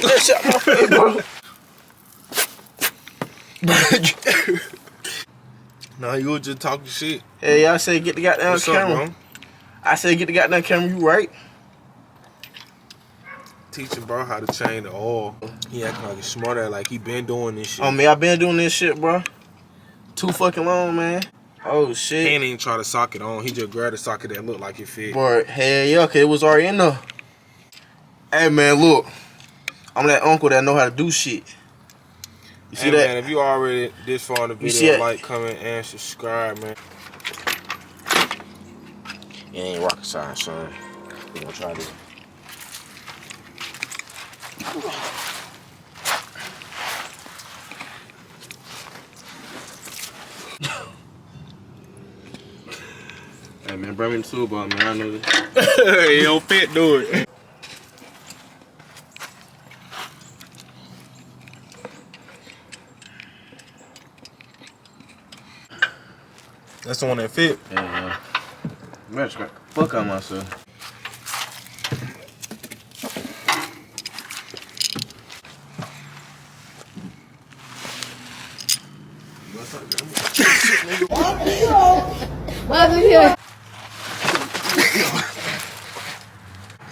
That shit out my face, bro. Nah, you was just talking shit. Hey, y'all say get the goddamn What's camera. up, bro? I say get the goddamn camera, you right? Teaching bro how to change the oil. He acting like he's smarter, like he been doing this shit. Oh, man, I been doing this shit, bro. Too fucking long, man. Oh, shit. He ain't even try to sock it on. He just grabbed a socket that looked like it fit. Boy, hell yeah, okay, it was already in there. Hey, man, look. I'm that uncle that know how to do shit. You see that? Man, if you already this far in the video, like, comment, and subscribe, man. It ain't rocket science, son. We gonna try this. Hey, man, bring me the toolbox, man. I know this. It don't fit, do it. That's the one that fit. Yeah, man. Man, scrap the fuck out of myself.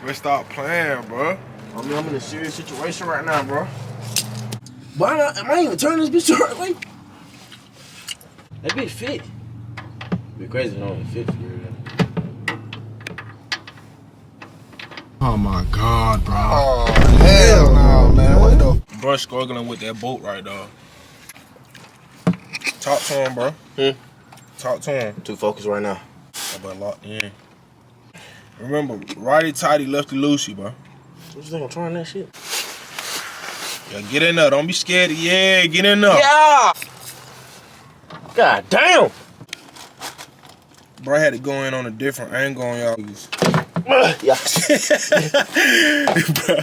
Let's stop playing, bro. I mean, I'm in a serious situation right now, bro. Why not? Am I even turning this bitch the right way? That bitch fit. It'd be crazy if it don't fit for you. Oh my god, bro. Oh, hell no, man. What the? Bro struggling with that bolt right there. Talk to him, bro. Talk to him. Too focused right now. That boy locked in. Remember, righty tighty, lefty loosey, bro. What you think I'm trying that shit? Yeah, get in there. Don't be scared. Yeah, get in there. Yeah! God damn! Bro, I had to go in on a different angle on y'all. Yeah. Bro,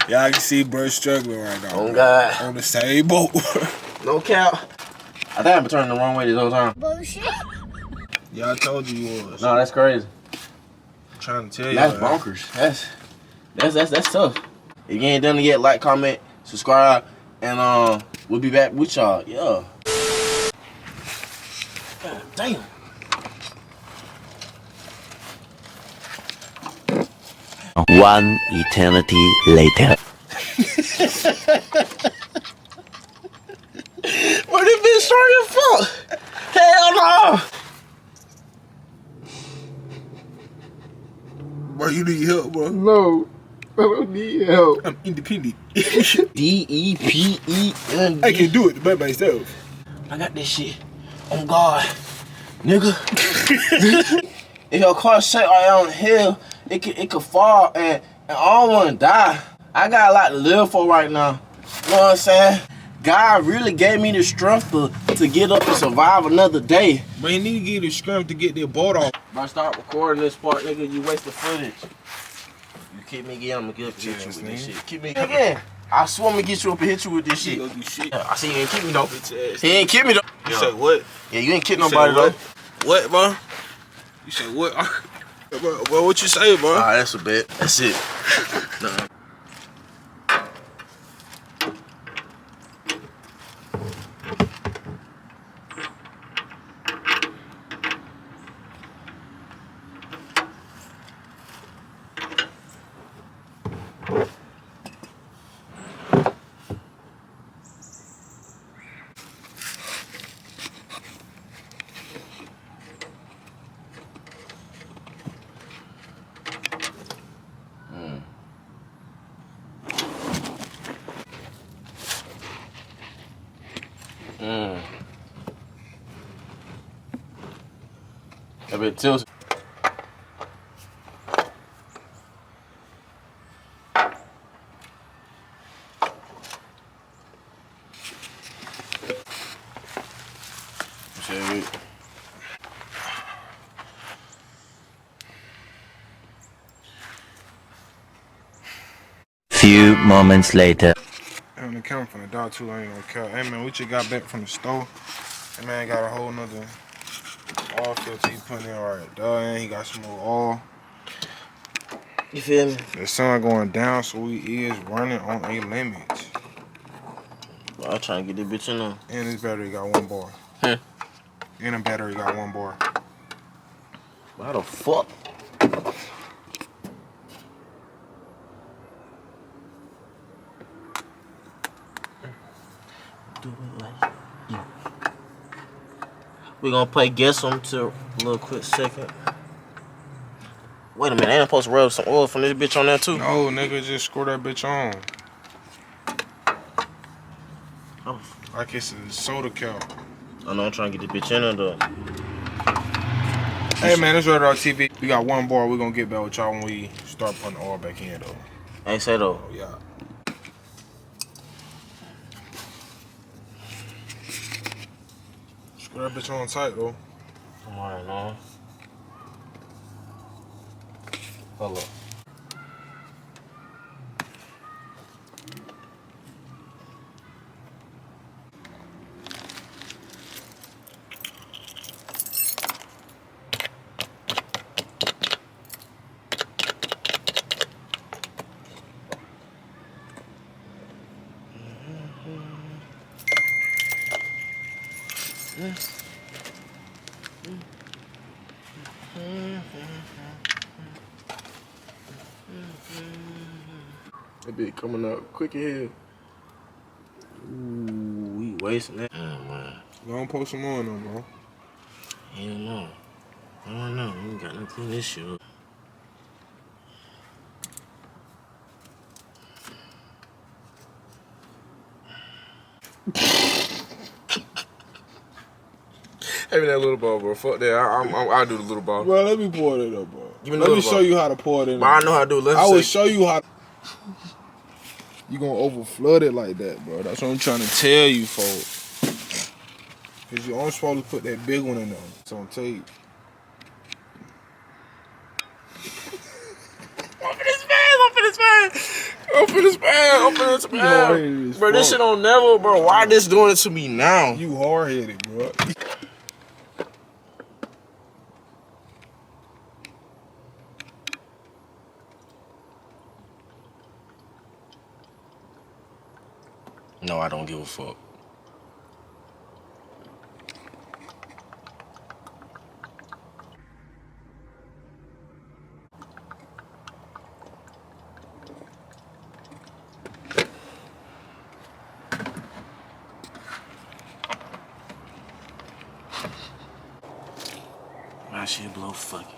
y'all can see bro struggling right now. Oh, God. On the same boat. No cap. I think I've been turning the wrong way this whole time. Bullshit. Yeah, I told you was. No, that's crazy. I'm trying to tell you. That's bonkers. That's tough. If you ain't done it yet, like, comment, subscribe, and we'll be back with y'all. Yeah. God damn. One eternity later. But it been strong as fuck. Hell no. Bro, you need help, bro. No. I don't need help. I'm independent. D-E-P-E-N-D. I can do it by myself. I got this shit. On God. Nigga. If your car shake on the hill, it could fall and I don't wanna die. I got a lot to live for right now. You know what I'm saying? God really gave me the strength to get up and survive another day. But you need to get the strength to get their boat off. If I start recording this part, nigga, you waste the footage. You keep me again, I'm gonna get up and hit you with this shit. Keep me again. I swear I'm gonna get you up and hit you with this shit. Go do shit. Yeah, I see you ain't kick me though. Bitch ass. He ain't kick me though. You said what? Yeah, you ain't kick You said nobody though. what? What, bro? You said what? Bro, what you say, bro? Alright, that's a bet. That's it. Nah. That bit tilted. Few moments later. On the camera from the dog too, I ain't gonna count. Hey man, we just got back from the store. That man got a whole nother oil filter he put in right there, and he got some more oil. You feel me? The sun going down, so we is running on a limit. Well, I'm trying to get this bitch in there. And this battery got 1 bar. Huh? And the battery got 1 bar. Why the fuck? Do it like you. We gonna play guess them to a little quick second. Wait a minute, ain't I supposed to rub some oil from this bitch on there too? No, nigga, just screw that bitch on. Oh. Like it's a soda cap. I know I'm trying to get this bitch in there though. Hey man, it's Ratedr TV. We got 1 bar. We're gonna get back with y'all when we start putting the oil back in though. Hey, say though. Oh, yeah. Screw that bitch on tight though. Alright, man. Hold up. That bitch coming up quick ahead. Ooh, we wasting that. Oh, man. Go and post some on them, bro. Hell no. I don't know. We ain't got no clean this shit up. Give me that little ball, bro. Fuck that. I'll do the little ball. Bro, let me pour it up, bro. Give me the Let me little show ball. you how to pour it in. But I know how to do it. I will show you how. You gonna over flood it like that, bro. That's what I'm trying to tell you, folks. Cause you only supposed to put that big one in there. It's on tape. Open his bag. Bro, this shit don't never, bro. Why this doing it to me now? You hard headed, bro. No, I don't give a fuck. My shit blow fucking.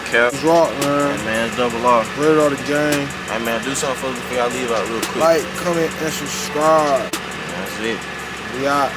Cap. Drop, man. Hey, man, it's double R. Ratedr the game. Hey, man, do something for us before y'all leave out real quick. Like, comment, and subscribe. That's it. We out.